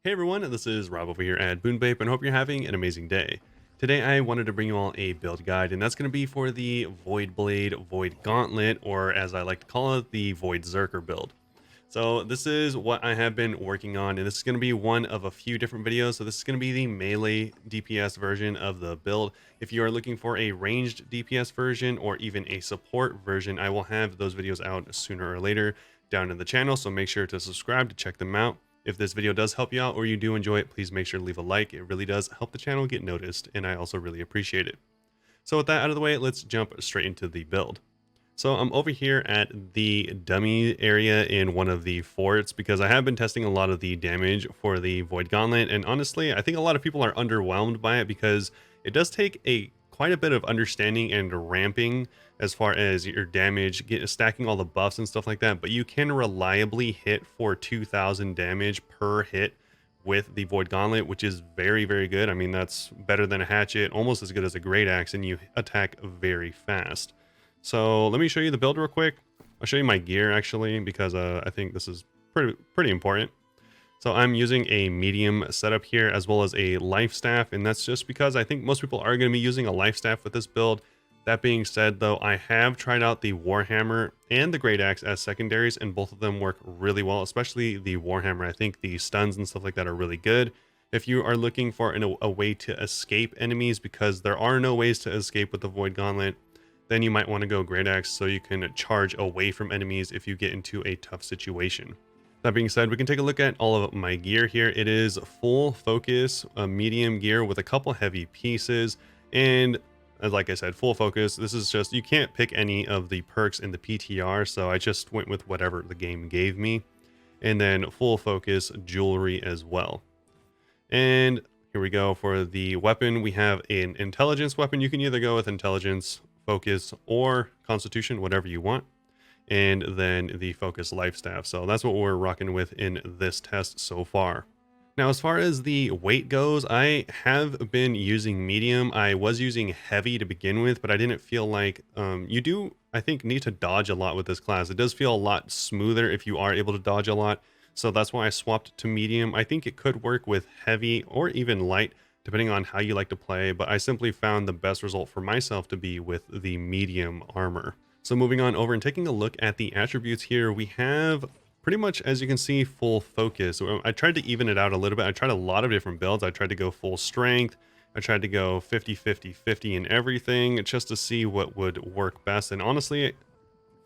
Hey everyone, this is Rob over here at BuneBape and hope you're having an amazing day. Today I wanted to bring you all a build guide, and that's going to be for the Void Blade, Void Gauntlet, or as I like to call it, the Void Zerker build. So this is what I have been working on, and this is going to be one of a few different videos. So this is going to be the melee DPS version of the build. If you are looking for a ranged DPS version or even a support version, I will have those videos out sooner or later down in the channel, so make sure to subscribe to check them out. If this video does help you out or you do enjoy it, please make sure to leave a like. It really does help the channel get noticed, and I also really appreciate it. So with that out of the way, let's jump straight into the build. So I'm over here at the dummy area in one of the forts because I have been testing a lot of the damage for the Void Gauntlet, and honestly, I think a lot of people are underwhelmed by it because it does take quite a bit of understanding and ramping as far as your damage, stacking all the buffs and stuff like that, but you can reliably hit for 2,000 damage per hit with the Void Gauntlet, which is very, very good. I mean, that's better than a hatchet, almost as good as a Greataxe, and you attack very fast. So let me show you the build real quick. I'll show you my gear actually, because I think this is pretty important. So I'm using a medium setup here as well as a life staff, and that's just because I think most people are going to be using a life staff with this build. That being said though, I have tried out the Warhammer and the Greataxe as secondaries, and both of them work really well, especially the Warhammer. I think the stuns and stuff like that are really good. If you are looking for a way to escape enemies, because there are no ways to escape with the Void Gauntlet, then you might want to go Greataxe so you can charge away from enemies if you get into a tough situation. That being said, we can take a look at all of my gear here. It is full focus, medium gear with a couple heavy pieces, and like I said, full focus. This is just, you can't pick any of the perks in the PTR, so I just went with whatever the game gave me. And then full focus jewelry as well. And here we go for the weapon. We have an intelligence weapon. You can either go with intelligence, focus, or constitution, whatever you want. And then the focus life staff. So that's what we're rocking with in this test so far. Now, as far as the weight goes, I have been using medium. I was using heavy to begin with, but I didn't feel like you do, I think, need to dodge a lot with this class. It does feel a lot smoother if you are able to dodge a lot. So that's why I swapped to medium. I think it could work with heavy or even light, depending on how you like to play, but I simply found the best result for myself to be with the medium armor. So moving on over and taking a look at the attributes here, we have pretty much, as you can see, full focus. I tried to even it out a little bit. I tried a lot of different builds. I tried to go full strength. I tried to go 50-50-50 in everything just to see what would work best. And honestly,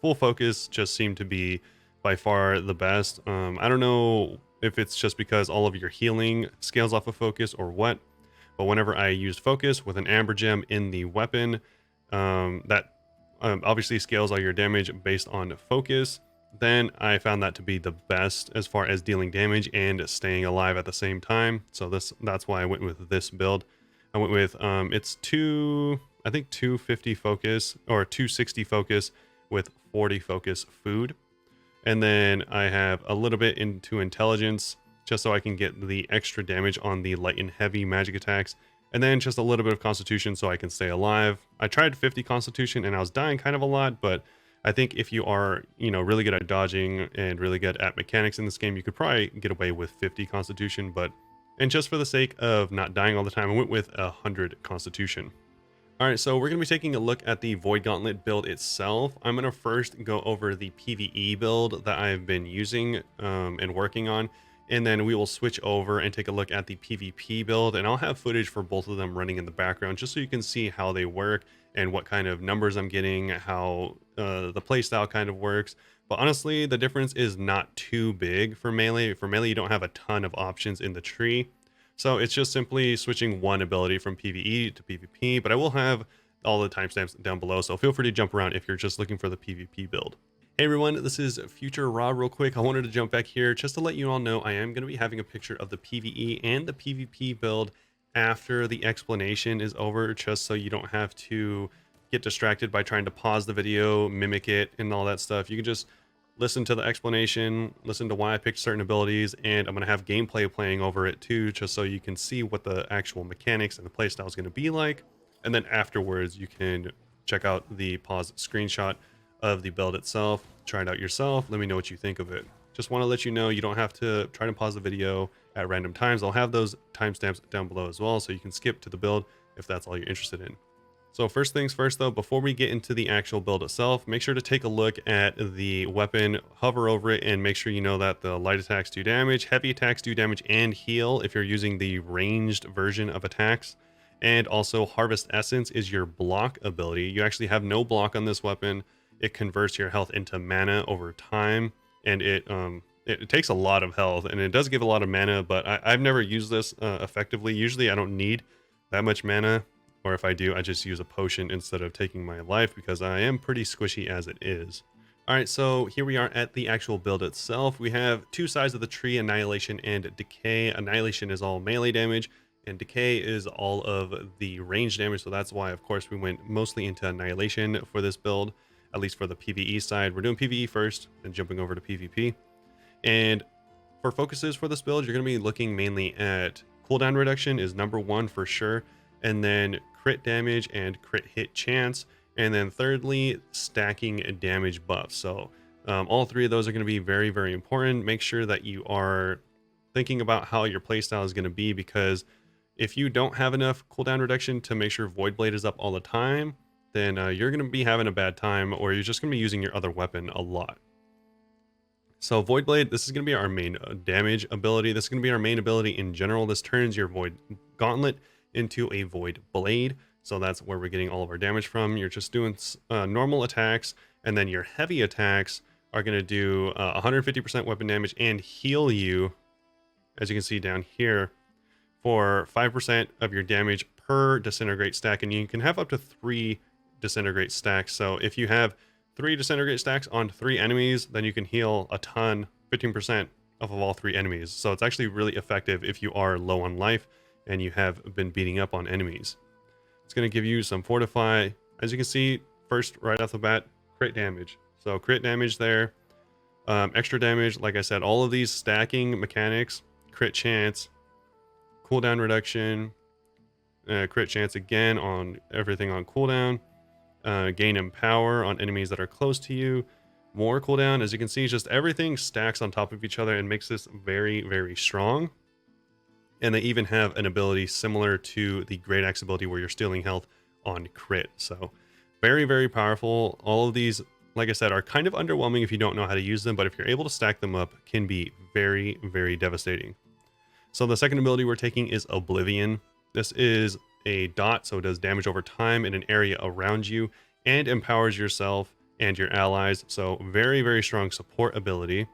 full focus just seemed to be by far the best. I don't know if it's just because all of your healing scales off of focus or what, but whenever I used focus with an amber gem in the weapon, that obviously scales all your damage based on focus, then I found that to be the best as far as dealing damage and staying alive at the same time. So that's why I went with this build. I went with it's I think 250 focus or 260 focus with 40 focus food, and then I have a little bit into intelligence just so I can get the extra damage on the light and heavy magic attacks, and then just a little bit of constitution so I can stay alive. I tried 50 constitution and I was dying kind of a lot, but I think if you are, really good at dodging and really good at mechanics in this game, you could probably get away with 50 constitution, and just for the sake of not dying all the time, I went with 100 constitution. All right, so we're going to be taking a look at the Void Gauntlet build itself. I'm going to first go over the PVE build that I've been using and working on, and then we will switch over and take a look at the PvP build, and I'll have footage for both of them running in the background just so you can see how they work and what kind of numbers I'm getting, how the playstyle kind of works. But honestly, the difference is not too big for melee. For melee, you don't have a ton of options in the tree. So it's just simply switching one ability from PvE to PvP, but I will have all the timestamps down below, so feel free to jump around if you're just looking for the PvP build. Hey everyone, this is Future Rob real quick. I wanted to jump back here just to let you all know I am going to be having a picture of the PvE and the PvP build after the explanation is over, just so you don't have to get distracted by trying to pause the video, mimic it, and all that stuff. You can just listen to the explanation, listen to why I picked certain abilities, and I'm going to have gameplay playing over it too, just so you can see what the actual mechanics and the playstyle is going to be like. And then afterwards, you can check out the pause screenshot of the build itself, try it out yourself, let me know what you think of it. Just want to let you know you don't have to try to pause the video at random times. I'll have those timestamps down below as well, so you can skip to the build if that's all you're interested in. So first things first though, before we get into the actual build itself, make sure to take a look at the weapon, hover over it, and make sure you know that the light attacks do damage, heavy attacks do damage and heal if you're using the ranged version of attacks. And also Harvest Essence is your block ability. You actually have no block on this weapon. It converts your health into mana over time, and it takes a lot of health, and it does give a lot of mana, but I've never used this effectively. Usually I don't need that much mana, or if I do, I just use a potion instead of taking my life because I am pretty squishy as it is. Alright, so here we are at the actual build itself. We have two sides of the tree, Annihilation and Decay. Annihilation is all melee damage, and Decay is all of the range damage, so that's why, of course, we went mostly into Annihilation for this build, at least for the PvE side. We're doing PvE first, then jumping over to PvP. And for focuses for this build, you're going to be looking mainly at cooldown reduction is number one for sure, and then crit damage and crit hit chance, and then thirdly, stacking damage buffs. So all three of those are going to be very, very important. Make sure that you are thinking about how your playstyle is going to be, because if you don't have enough cooldown reduction to make sure Void Blade is up all the time, then you're going to be having a bad time, or you're just going to be using your other weapon a lot. So Void Blade, this is going to be our main damage ability. This is going to be our main ability in general. This turns your Void Gauntlet into a Void Blade. So that's where we're getting all of our damage from. You're just doing normal attacks, and then your heavy attacks are going to do 150% weapon damage and heal you, as you can see down here, for 5% of your damage per disintegrate stack. And you can have up to 3 disintegrate stacks. So if you have 3 disintegrate stacks on 3 enemies, then you can heal a ton, 15% of all 3 enemies. So it's actually really effective if you are low on life and you have been beating up on enemies. It's going to give you some fortify. As you can see, first right off the bat, crit damage. So crit damage there, extra damage. Like I said, all of these stacking mechanics, crit chance, cooldown reduction, crit chance again on everything on cooldown, gain empower on enemies that are close to you, more cooldown. As you can see, just everything stacks on top of each other and makes this very, very strong. And they even have an ability similar to the Greataxe ability where you're stealing health on crit. So very, very powerful. All of these, like I said, are kind of underwhelming if you don't know how to use them, but if you're able to stack them up, can be very, very devastating. So the second ability we're taking is Oblivion. This is a dot, so it does damage over time in an area around you and empowers yourself and your allies. So very, very strong support ability.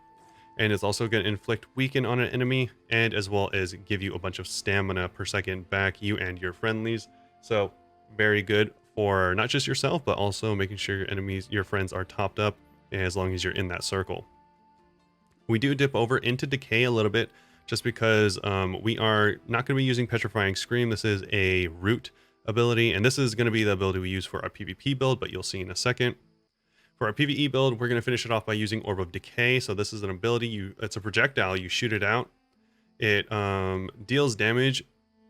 And it's also going to inflict weaken on an enemy, and as well as give you a bunch of stamina per second back, you and your friendlies. So very good for not just yourself, but also making sure your enemies, your friends are topped up as long as you're in that circle. We do dip over into Decay a little bit, just because we are not going to be using Petrifying Scream. This is a root ability, and this is going to be the ability we use for our PvP build, but you'll see in a second. For our PvE build, we're going to finish it off by using Orb of Decay. So this is an ability, it's a projectile, you shoot it out. It deals damage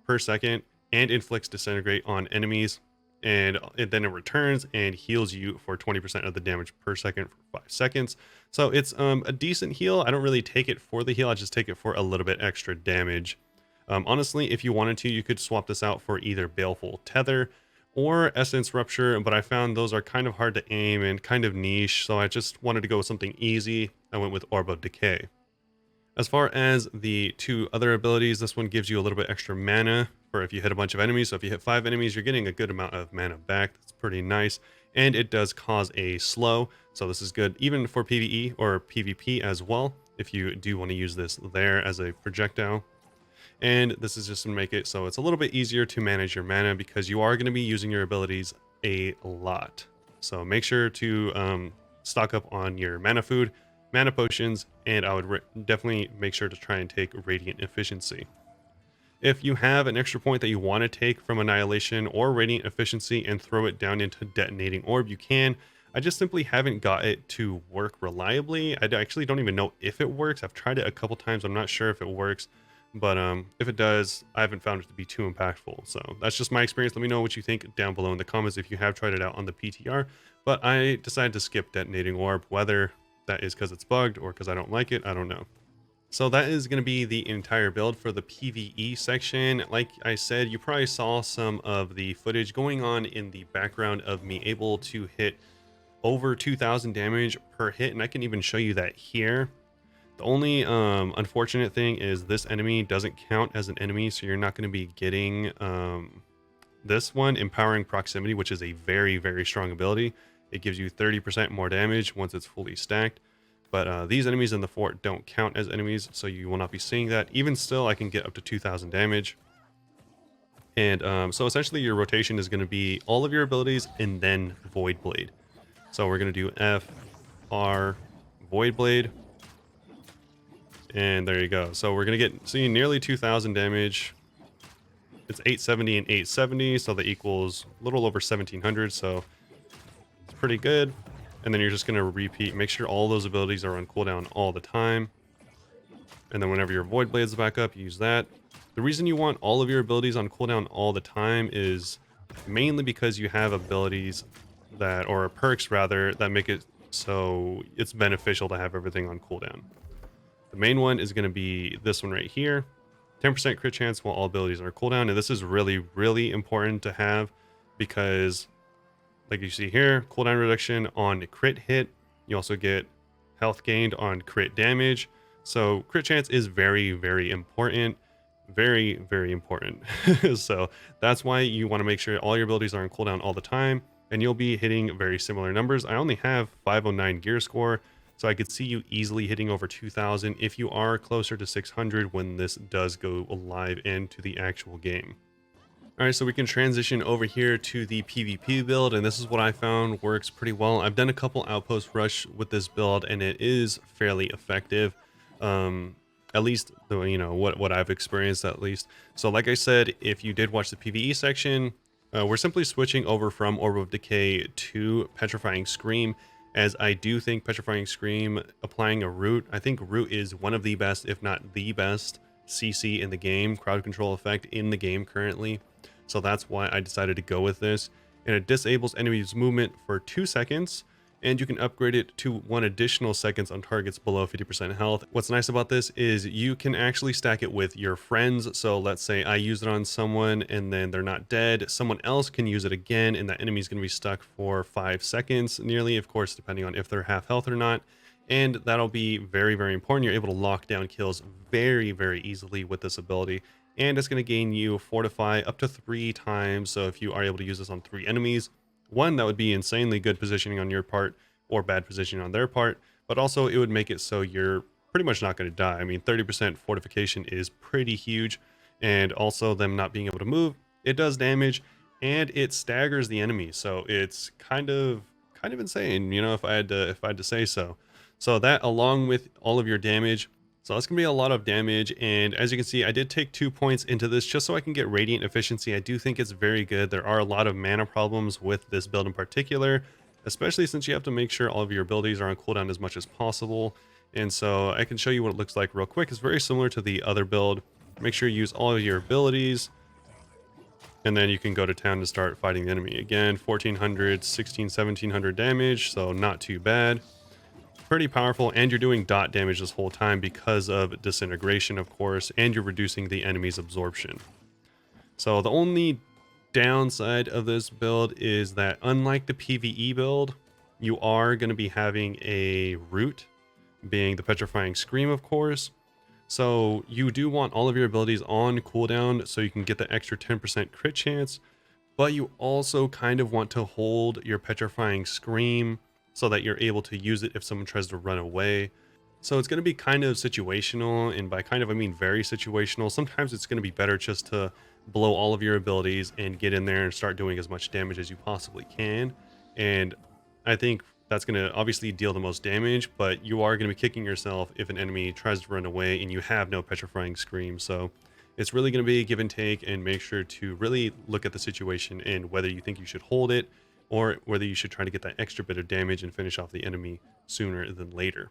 per second and inflicts disintegrate on enemies. And then it returns and heals you for 20% of the damage per second for 5 seconds. So it's a decent heal. I don't really take it for the heal, I just take it for a little bit extra damage. Honestly, if you wanted to, you could swap this out for either Baleful Tether or Essence Rupture, but I found those are kind of hard to aim and kind of niche, so I just wanted to go with something easy. I went with Orb of Decay. As far as the 2 other abilities, this one gives you a little bit extra mana for if you hit a bunch of enemies. So if you hit 5 enemies, you're getting a good amount of mana back. That's pretty nice. And it does cause a slow, so this is good even for PvE or PvP as well, if you do want to use this there as a projectile. And this is just to make it so it's a little bit easier to manage your mana, because you are going to be using your abilities a lot. So make sure to stock up on your mana food, mana potions, and I would definitely make sure to try and take Radiant Efficiency. If you have an extra point that you want to take from Annihilation or Radiant Efficiency and throw it down into Detonating Orb, you can. I just simply haven't got it to work reliably. I actually don't even know if it works. I've tried it a couple times. I'm not sure if it works. But if it does, I haven't found it to be too impactful. So that's just my experience. Let me know what you think down below in the comments if you have tried it out on the PTR. But I decided to skip Detonating Orb, whether that is because it's bugged or because I don't like it, I don't know. So that is going to be the entire build for the PvE section. Like I said, you probably saw some of the footage going on in the background of me able to hit over 2,000 damage per hit, and I can even show you that here. The only unfortunate thing is this enemy doesn't count as an enemy, so you're not going to be getting this one, Empowering Proximity, which is a very, very strong ability. It gives you 30% more damage once it's fully stacked. But these enemies in the fort don't count as enemies, so you will not be seeing that. Even still, I can get up to 2,000 damage. And so essentially your rotation is going to be all of your abilities and then Void Blade. So we're going to do F, R, Void Blade. And there you go. So we're going to get nearly 2,000 damage. It's 870 and 870, so that equals a little over 1,700, so it's pretty good. And then you're just going to repeat, make sure all those abilities are on cooldown all the time. And then whenever your Void Blades back up, use that. The reason you want all of your abilities on cooldown all the time is mainly because you have abilities that, or perks rather, that make it so it's beneficial to have everything on cooldown. The main one is going to be this one right here. 10% crit chance while all abilities are cooldown. And this is really, really important to have because, like you see here, cooldown reduction on crit hit. You also get health gained on crit damage. So crit chance is very, very important. Very, very important. So that's why you want to make sure all your abilities are on cooldown all the time. And you'll be hitting very similar numbers. I only have 509 gear score. So I could see you easily hitting over 2,000 if you are closer to 600 when this does go live into the actual game. All right, so we can transition over here to the PvP build, and this is what I found works pretty well. I've done a couple outpost rush with this build, and it is fairly effective. At least, you know, what I've experienced at least. So like I said, if you did watch the PvE section, we're simply switching over from Orb of Decay to Petrifying Scream, as I do think Petrifying Scream, applying a root, I think root is one of the best, if not the best, CC in the game, crowd control effect in the game currently. So that's why I decided to go with this. And it disables enemies' movement for 2 seconds, and you can upgrade it to 1 additional seconds on targets below 50% health. What's nice about this is you can actually stack it with your friends. So let's say I use it on someone and then they're not dead. Someone else can use it again, and that enemy's going to be stuck for 5 seconds nearly, of course, depending on if they're half health or not. And that'll be very, very important. You're able to lock down kills very, very easily with this ability. And it's going to gain you Fortify up to 3 times. So if you are able to use this on 3 enemies, 1, that would be insanely good positioning on your part or bad positioning on their part, but also it would make it so you're pretty much not going to die. I mean, 30% fortification is pretty huge, and also them not being able to move, it does damage, and it staggers the enemy. So it's kind of insane, you know, if I had to say so. So that, along with all of your damage, so that's going to be a lot of damage. And as you can see, I did take 2 points into this just so I can get Radiant Efficiency. I do think it's very good. There are a lot of mana problems with this build in particular, especially since you have to make sure all of your abilities are on cooldown as much as possible. And so I can show you what it looks like real quick. It's very similar to the other build. Make sure you use all of your abilities, and then you can go to town to start fighting the enemy. Again, 1,400, 1,600, 1,700 damage, so not too bad. Pretty powerful, and you're doing dot damage this whole time because of disintegration, of course, and you're reducing the enemy's absorption. So the only downside of this build is that, unlike the PvE build, you are going to be having a root, being the Petrifying Scream, of course. So you do want all of your abilities on cooldown so you can get the extra 10% crit chance, but you also kind of want to hold your Petrifying Scream so that you're able to use it if someone tries to run away. So it's going to be kind of situational, and by kind of I mean very situational. Sometimes it's going to be better just to blow all of your abilities and get in there and start doing as much damage as you possibly can. And I think that's going to obviously deal the most damage, but you are going to be kicking yourself if an enemy tries to run away and you have no Petrifying Scream. So it's really going to be a give and take, and make sure to really look at the situation and whether you think you should hold it, or whether you should try to get that extra bit of damage and finish off the enemy sooner than later.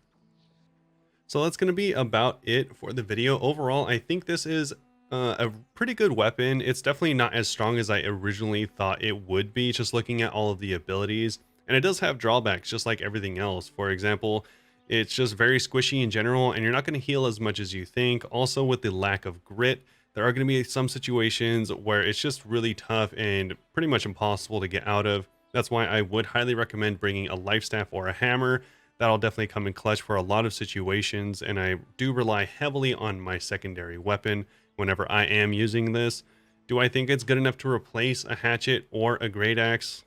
So that's going to be about it for the video. Overall, I think this is a pretty good weapon. It's definitely not as strong as I originally thought it would be, just looking at all of the abilities. And it does have drawbacks, just like everything else. For example, It's just very squishy in general, and you're not going to heal as much as you think. Also, with the lack of grit, there are going to be some situations where it's just really tough and pretty much impossible to get out of. That's why I would highly recommend bringing a life staff or a hammer. That'll definitely come in clutch for a lot of situations, and I do rely heavily on my secondary weapon whenever I am using this. Do I think it's good enough to replace a hatchet or a greataxe?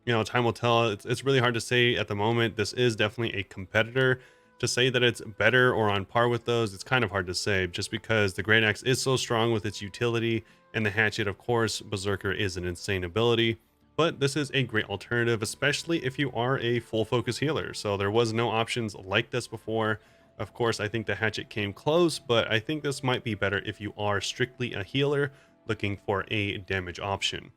You know, time will tell. It's really hard to say at the moment. This is definitely a competitor. To say that it's better or on par with those, it's kind of hard to say, just because the greataxe is so strong with its utility, and the hatchet, of course, Berserker is an insane ability. But this is a great alternative, especially if you are a full focus healer. So there was no options like this before. Of course, I think the hatchet came close, but I think this might be better if you are strictly a healer looking for a damage option.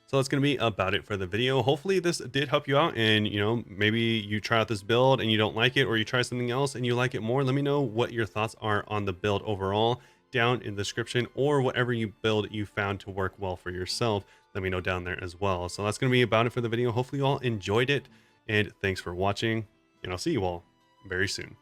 So that's going to be about it for the video. Hopefully this did help you out, and you know, maybe you try out this build and you don't like it, or you try something else and you like it more. Let me know what your thoughts are on the build overall down in the description, or whatever you build you found to work well for yourself. Let me know down there as well. So that's going to be about it for the video. Hopefully you all enjoyed it, and thanks for watching, and I'll see you all very soon.